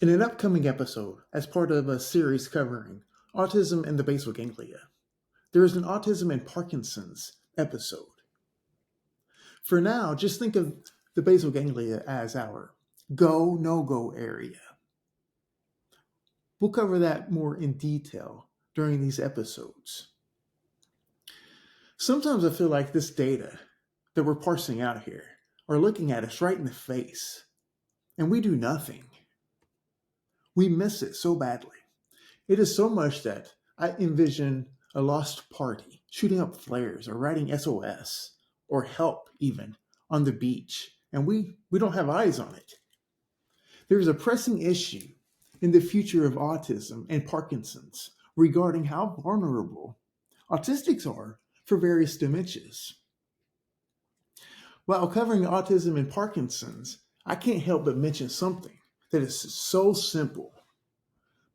In an upcoming episode, as part of a series covering autism and the basal ganglia, there is an Autism and Parkinson's episode. For now, just think of the basal ganglia as our go, no-go area. We'll cover that more in detail during these episodes. Sometimes I feel like this data that we're parsing out here are looking at us right in the face, and we do nothing. We miss it so badly. It is so much that I envision a lost party shooting up flares or writing SOS or help even on the beach, and we don't have eyes on it. There is a pressing issue in the future of autism and Parkinson's regarding how vulnerable autistics are for various dementias. While covering autism and Parkinson's, I can't help but mention something that is so simple.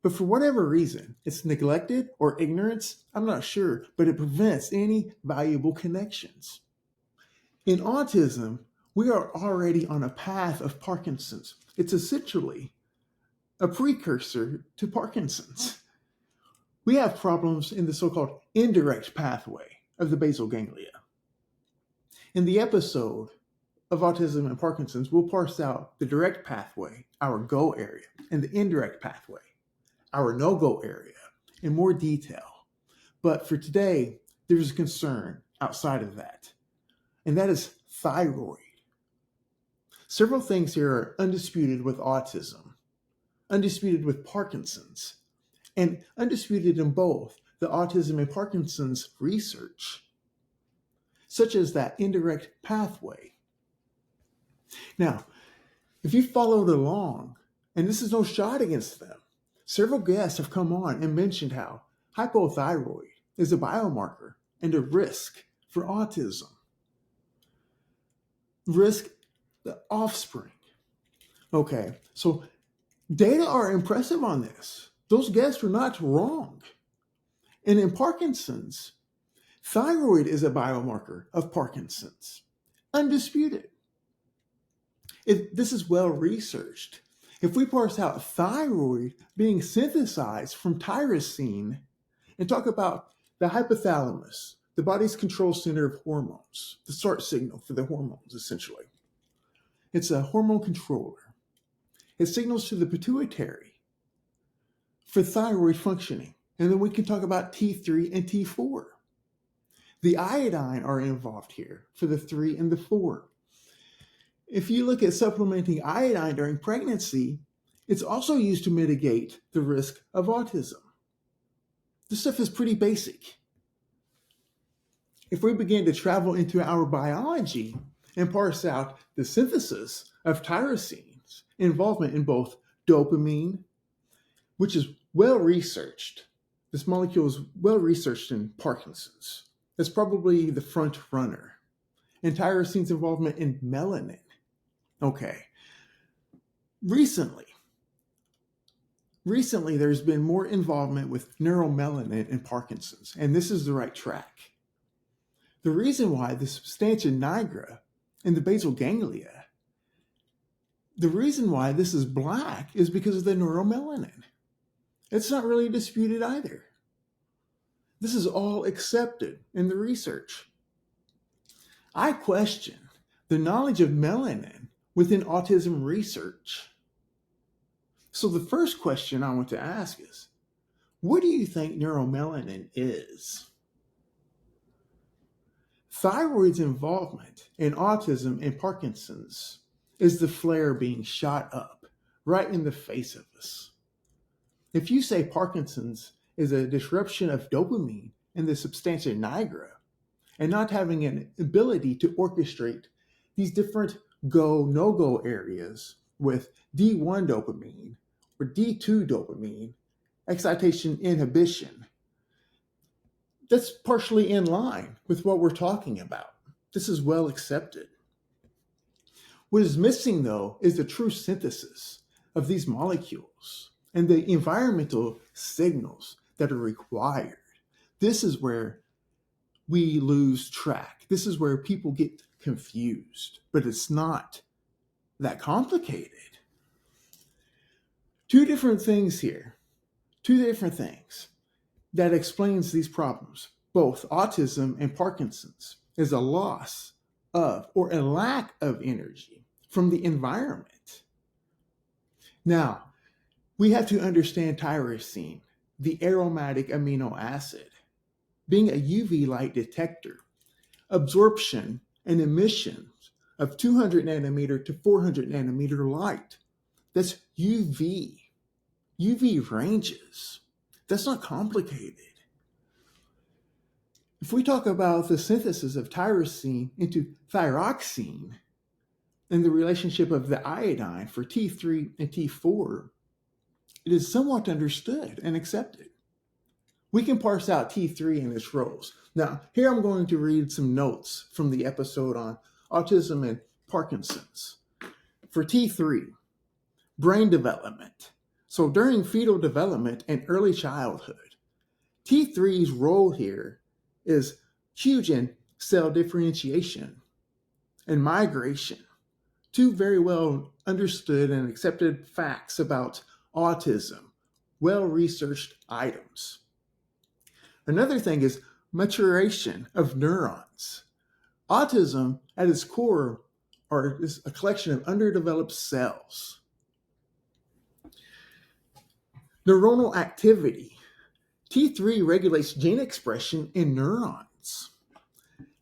But for whatever reason, it's neglected or ignorance, I'm not sure, but it prevents any valuable connections. In autism, we are already on a path of Parkinson's. It's essentially a precursor to Parkinson's. We have problems in the so-called indirect pathway of the basal ganglia. In the episode of Autism and Parkinson's, we'll parse out the direct pathway, our go area, and the indirect pathway, our no-go area, in more detail. But for today, there's a concern outside of that, and that is thyroid. Several things here are undisputed with autism, undisputed with Parkinson's, and undisputed in both the Autism and Parkinson's research, such as that indirect pathway. Now, if you followed along, and this is no shot against them, several guests have come on and mentioned how hypothyroid is a biomarker and a risk for autism. Risk the offspring. Okay, so data are impressive on this. Those guests were not wrong. And in Parkinson's, thyroid is a biomarker of Parkinson's. Undisputed. This is well researched. If we parse out thyroid being synthesized from tyrosine and talk about the hypothalamus, the body's control center of hormones, the start signal for the hormones, essentially. It's a hormone controller. It signals to the pituitary for thyroid functioning. And then we can talk about T3 and T4. The iodine are involved here for the 3 and the 4. If you look at supplementing iodine during pregnancy, it's also used to mitigate the risk of autism. This stuff is pretty basic. If we begin to travel into our biology and parse out the synthesis of tyrosine's involvement in both dopamine, which is well researched. This molecule is well researched in Parkinson's. That's probably the front runner. And tyrosine's involvement in melanin. Okay. Recently, there's been more involvement with neuromelanin in Parkinson's, and this is the right track. The reason why the substantia nigra in the basal ganglia, the reason why this is black is because of the neuromelanin. It's not really disputed either. This is all accepted in the research. I question the knowledge of melanin within autism research. So the first question I want to ask is, what do you think neuromelanin is? Thyroid's involvement in autism and Parkinson's is the flare being shot up right in the face of us. If you say Parkinson's is a disruption of dopamine in the substantia nigra and not having an ability to orchestrate these different go, no-go areas with D1 dopamine or D2 dopamine, excitation inhibition, that's partially in line with what we're talking about. This is well accepted. What is missing, though, is the true synthesis of these molecules and the environmental signals that are required. This is where we lose track. This is where people get confused, but it's not that complicated. Two different things here, two different things that explains these problems, both autism and Parkinson's, is a loss of or a lack of energy from the environment. Now, we have to understand tyrosine, the aromatic amino acid, being a UV light detector, absorption and emissions of 200 nanometer to 400 nanometer light. That's UV. UV ranges. That's not complicated. If we talk about the synthesis of tyrosine into thyroxine and the relationship of the iodine for T3 and T4, it is somewhat understood and accepted. We can parse out T3 and its roles. Now, here I'm going to read some notes from the episode on autism and Parkinson's. For T3, brain development. So during fetal development and early childhood, T3's role here is huge in cell differentiation and migration. Two very well understood and accepted facts about autism, well-researched items. Another thing is maturation of neurons. Autism, at its core, is a collection of underdeveloped cells. Neuronal activity. T3 regulates gene expression in neurons,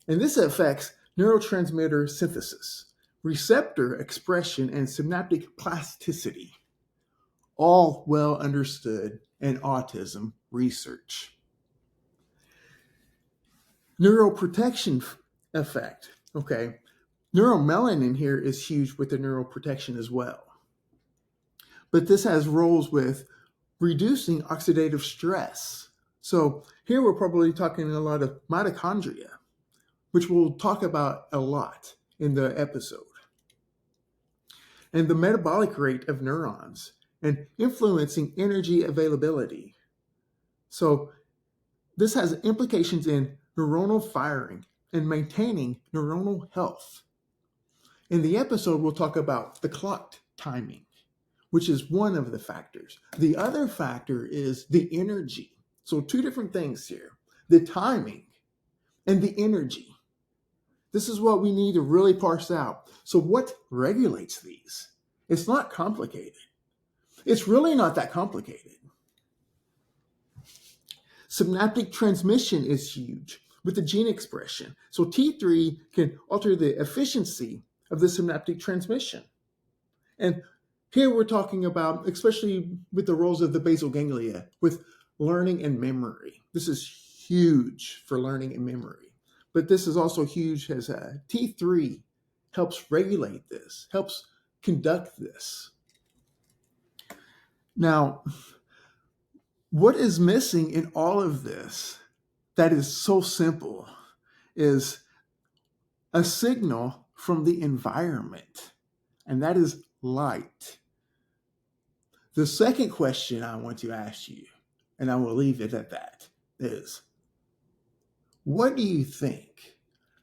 and this affects neurotransmitter synthesis, receptor expression, and synaptic plasticity, all well understood in autism research. Neuroprotection effect. Okay, neuromelanin here is huge with the neuroprotection as well. But this has roles with reducing oxidative stress. So here we're probably talking a lot of mitochondria, which we'll talk about a lot in the episode. And the metabolic rate of neurons and influencing energy availability. So this has implications in neuronal firing and maintaining neuronal health. In the episode, we'll talk about the clock timing, which is one of the factors. The other factor is the energy. So two different things here, the timing and the energy. This is what we need to really parse out. So what regulates these? It's not complicated. It's really not that complicated. Synaptic transmission is huge with the gene expression. So T3 can alter the efficiency of the synaptic transmission. And here we're talking about, especially with the roles of the basal ganglia, with learning and memory. This is huge for learning and memory. But this is also huge as T3 helps regulate this, helps conduct this. Now, what is missing in all of this that is so simple is a signal from the environment, and that is light. The second question I want to ask you, and I will leave it at that, is what do you think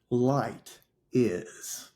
light is?